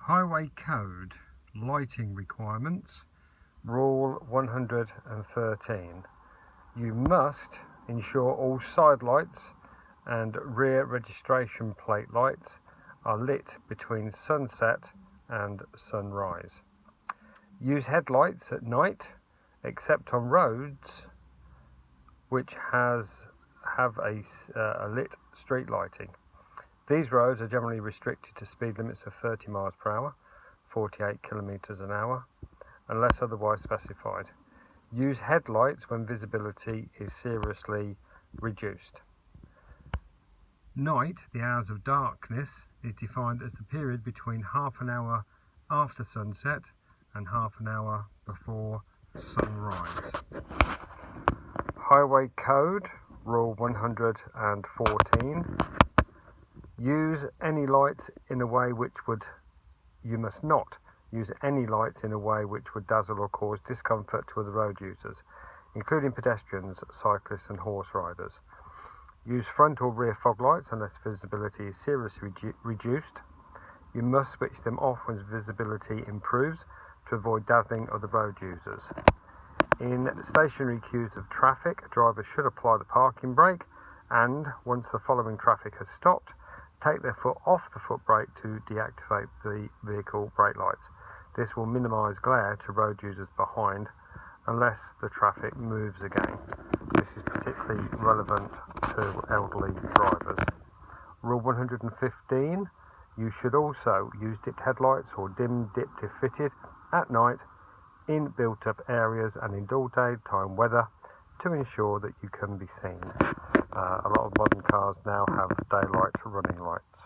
Highway Code Lighting Requirements, Rule 113. You must ensure all side lights and rear registration plate lights are lit between sunset and sunrise. Use headlights at night, except on roads which have a lit street lighting. These roads are generally restricted to speed limits of 30 miles per hour, 48 kilometers an hour, unless otherwise specified. Use headlights when visibility is seriously reduced. Night, the hours of darkness, is defined as the period between half an hour after sunset and half an hour before sunrise. Highway Code Rule 114. Use any lights in a way which would You must not use any lights in a way which would dazzle or cause discomfort to other road users, including pedestrians, cyclists and horse riders. Use front or rear fog lights unless visibility is seriously reduced. You must switch them off when visibility improves to avoid dazzling other road users. In stationary queues of traffic, drivers should apply the parking brake and, once the following traffic has stopped, take their foot off the foot brake to deactivate the vehicle brake lights. This will minimise glare to road users behind unless the traffic moves again. This is particularly relevant to elderly drivers. Rule 115. You should also use dipped headlights or dim dipped if fitted at night in built-up areas and in dull daytime weather to ensure that you can be seen. A lot of modern cars now have daylight running lights.